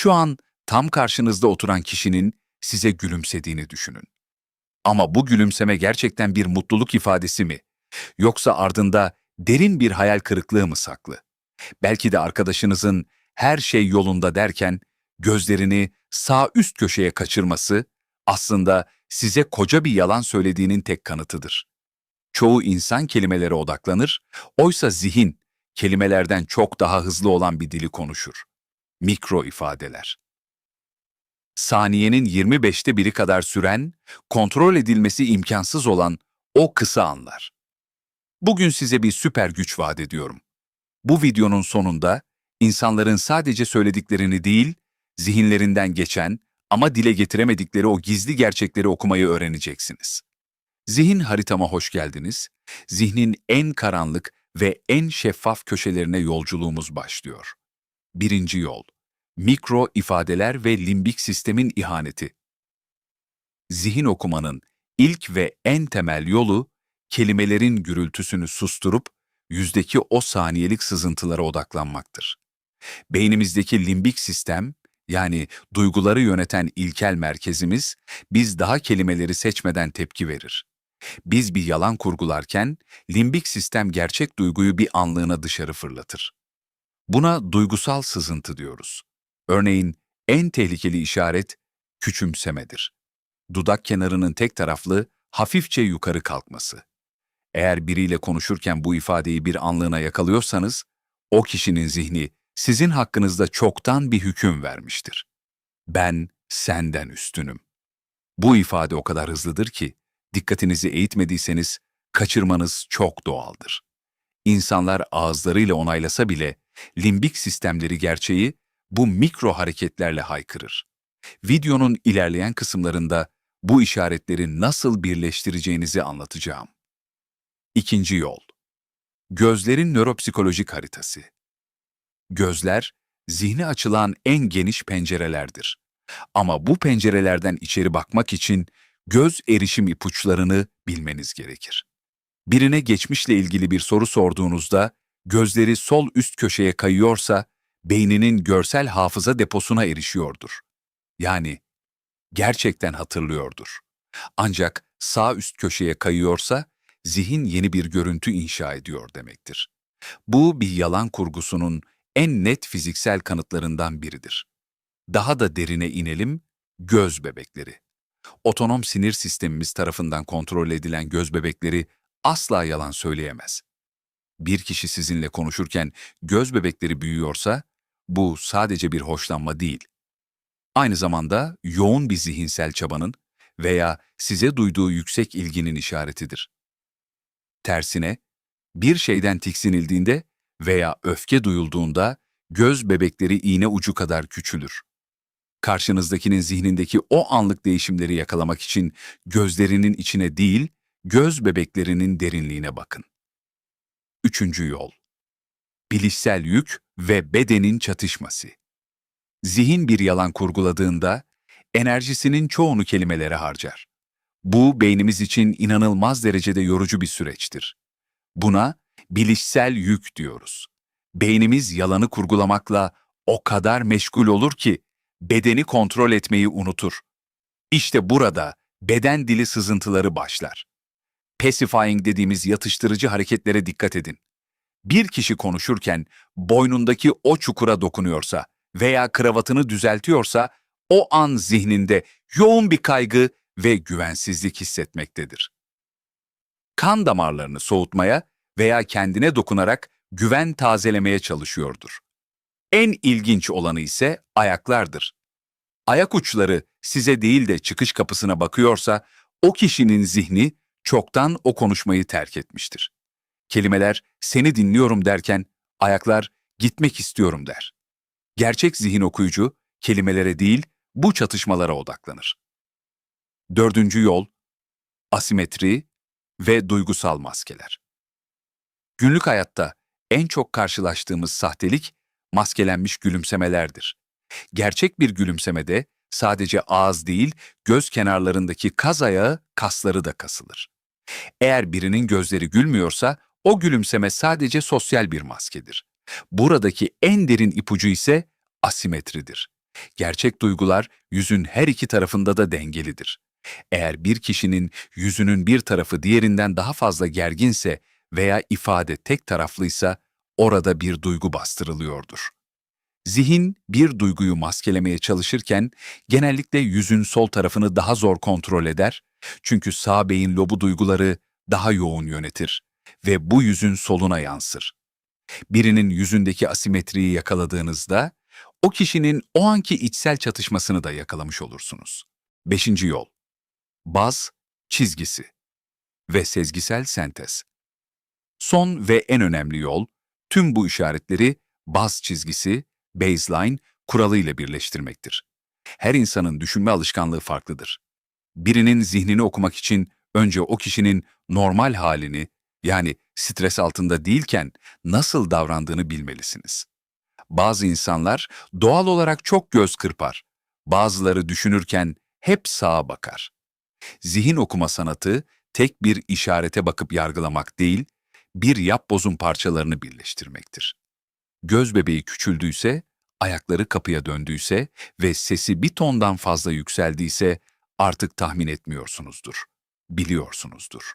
Şu an tam karşınızda oturan kişinin size gülümsediğini düşünün. Ama bu gülümseme gerçekten bir mutluluk ifadesi mi? Yoksa ardında derin bir hayal kırıklığı mı saklı? Belki de arkadaşınızın her şey yolunda derken gözlerini sağ üst köşeye kaçırması aslında size koca bir yalan söylediğinin tek kanıtıdır. Çoğu insan kelimelere odaklanır, oysa zihin kelimelerden çok daha hızlı olan bir dili konuşur. Mikro ifadeler. Saniyenin 25'te biri kadar süren, kontrol edilmesi imkansız olan o kısa anlar. Bugün size bir süper güç vaat ediyorum. Bu videonun sonunda insanların sadece söylediklerini değil, zihinlerinden geçen ama dile getiremedikleri o gizli gerçekleri okumayı öğreneceksiniz. Zihin haritama hoş geldiniz. Zihnin en karanlık ve en şeffaf köşelerine yolculuğumuz başlıyor. Birinci yol. Mikro ifadeler ve limbik sistemin ihaneti. Zihin okumanın ilk ve en temel yolu, kelimelerin gürültüsünü susturup yüzdeki o saniyelik sızıntılara odaklanmaktır. Beynimizdeki limbik sistem, yani duyguları yöneten ilkel merkezimiz, biz daha kelimeleri seçmeden tepki verir. Biz bir yalan kurgularken, limbik sistem gerçek duyguyu bir anlığına dışarı fırlatır. Buna duygusal sızıntı diyoruz. Örneğin en tehlikeli işaret küçümsemedir. Dudak kenarının tek taraflı, hafifçe yukarı kalkması. Eğer biriyle konuşurken bu ifadeyi bir anlığına yakalıyorsanız, o kişinin zihni sizin hakkınızda çoktan bir hüküm vermiştir. Ben senden üstünüm. Bu ifade o kadar hızlıdır ki, dikkatinizi eğitmediyseniz kaçırmanız çok doğaldır. İnsanlar ağızlarıyla onaylasa bile, limbik sistemleri gerçeği bu mikro hareketlerle haykırır. Videonun ilerleyen kısımlarında bu işaretleri nasıl birleştireceğinizi anlatacağım. İkinci yol. Gözlerin nöropsikolojik haritası. Gözler, zihni açılan en geniş pencerelerdir. Ama bu pencerelerden içeri bakmak için göz erişim ipuçlarını bilmeniz gerekir. Birine geçmişle ilgili bir soru sorduğunuzda, gözleri sol üst köşeye kayıyorsa, beyninin görsel hafıza deposuna erişiyordur. Yani gerçekten hatırlıyordur. Ancak sağ üst köşeye kayıyorsa, zihin yeni bir görüntü inşa ediyor demektir. Bu bir yalan kurgusunun en net fiziksel kanıtlarından biridir. Daha da derine inelim, göz bebekleri. Otonom sinir sistemimiz tarafından kontrol edilen göz bebekleri asla yalan söyleyemez. Bir kişi sizinle konuşurken göz bebekleri büyüyorsa, bu sadece bir hoşlanma değil. Aynı zamanda yoğun bir zihinsel çabanın veya size duyduğu yüksek ilginin işaretidir. Tersine, bir şeyden tiksinildiğinde veya öfke duyulduğunda göz bebekleri iğne ucu kadar küçülür. Karşınızdakinin zihnindeki o anlık değişimleri yakalamak için gözlerinin içine değil, göz bebeklerinin derinliğine bakın. Üçüncü yol. Bilişsel yük ve bedenin çatışması. Zihin bir yalan kurguladığında enerjisinin çoğunu kelimelere harcar. Bu beynimiz için inanılmaz derecede yorucu bir süreçtir. Buna bilişsel yük diyoruz. Beynimiz yalanı kurgulamakla o kadar meşgul olur ki bedeni kontrol etmeyi unutur. İşte burada beden dili sızıntıları başlar. Pacifying dediğimiz yatıştırıcı hareketlere dikkat edin. Bir kişi konuşurken boynundaki o çukura dokunuyorsa veya kravatını düzeltiyorsa o an zihninde yoğun bir kaygı ve güvensizlik hissetmektedir. Kan damarlarını soğutmaya veya kendine dokunarak güven tazelemeye çalışıyordur. En ilginç olanı ise ayaklardır. Ayak uçları size değil de çıkış kapısına bakıyorsa, o kişinin zihni çoktan o konuşmayı terk etmiştir. Kelimeler "seni dinliyorum" derken, ayaklar "gitmek istiyorum" der. Gerçek zihin okuyucu, kelimelere değil, bu çatışmalara odaklanır. Dördüncü yol, asimetri ve duygusal maskeler. Günlük hayatta en çok karşılaştığımız sahtelik, maskelenmiş gülümsemelerdir. Gerçek bir gülümsemede sadece ağız değil, göz kenarlarındaki kaz ayağı kasları da kasılır. Eğer birinin gözleri gülmüyorsa, o gülümseme sadece sosyal bir maskedir. Buradaki en derin ipucu ise asimetridir. Gerçek duygular yüzün her iki tarafında da dengelidir. Eğer bir kişinin yüzünün bir tarafı diğerinden daha fazla gerginse veya ifade tek taraflıysa orada bir duygu bastırılıyordur. Zihin bir duyguyu maskelemeye çalışırken genellikle yüzün sol tarafını daha zor kontrol eder, çünkü sağ beyin lobu duyguları daha yoğun yönetir ve bu yüzün soluna yansır. Birinin yüzündeki asimetriyi yakaladığınızda o kişinin o anki içsel çatışmasını da yakalamış olursunuz. Beşinci yol: baz çizgisi ve sezgisel sentez. Son ve en önemli yol, tüm bu işaretleri baz çizgisi, baseline kuralı ile birleştirmektir. Her insanın düşünme alışkanlığı farklıdır. Birinin zihnini okumak için önce o kişinin normal halini, yani stres altında değilken nasıl davrandığını bilmelisiniz. Bazı insanlar doğal olarak çok göz kırpar. Bazıları düşünürken hep sağa bakar. Zihin okuma sanatı tek bir işarete bakıp yargılamak değil, bir yapbozun parçalarını birleştirmektir. Göz bebeği küçüldüyse, ayakları kapıya döndüyse ve sesi bir tondan fazla yükseldiyse artık tahmin etmiyorsunuzdur, biliyorsunuzdur.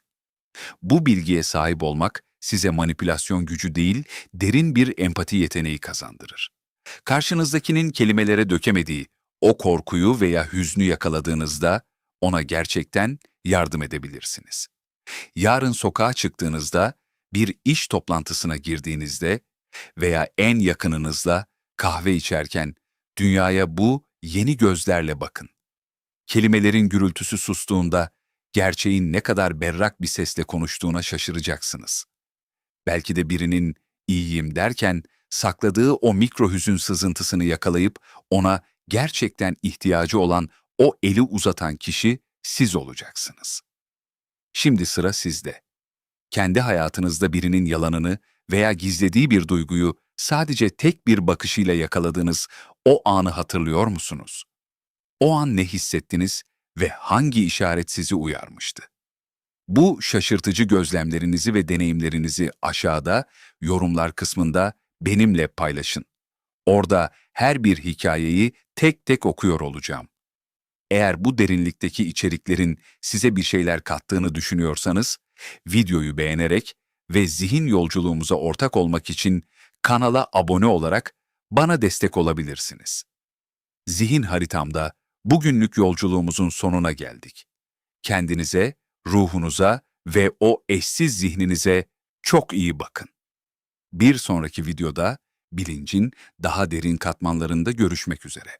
Bu bilgiye sahip olmak size manipülasyon gücü değil, derin bir empati yeteneği kazandırır. Karşınızdakinin kelimelere dökemediği o korkuyu veya hüznü yakaladığınızda ona gerçekten yardım edebilirsiniz. Yarın sokağa çıktığınızda, bir iş toplantısına girdiğinizde veya en yakınınızla kahve içerken dünyaya bu yeni gözlerle bakın. Kelimelerin gürültüsü sustuğunda gerçeğin ne kadar berrak bir sesle konuştuğuna şaşıracaksınız. Belki de birinin iyiyim derken sakladığı o mikro hüzün sızıntısını yakalayıp ona gerçekten ihtiyacı olan o eli uzatan kişi siz olacaksınız. Şimdi sıra sizde. Kendi hayatınızda birinin yalanını veya gizlediği bir duyguyu sadece tek bir bakışıyla yakaladığınız o anı hatırlıyor musunuz? O an ne hissettiniz ve hangi işaret sizi uyarmıştı? Bu şaşırtıcı gözlemlerinizi ve deneyimlerinizi aşağıda, yorumlar kısmında benimle paylaşın. Orada her bir hikayeyi tek tek okuyor olacağım. Eğer bu derinlikteki içeriklerin size bir şeyler kattığını düşünüyorsanız, videoyu beğenerek ve zihin yolculuğumuza ortak olmak için kanala abone olarak bana destek olabilirsiniz. Zihin haritamda bugünlük yolculuğumuzun sonuna geldik. Kendinize, ruhunuza ve o eşsiz zihninize çok iyi bakın. Bir sonraki videoda bilincin daha derin katmanlarında görüşmek üzere.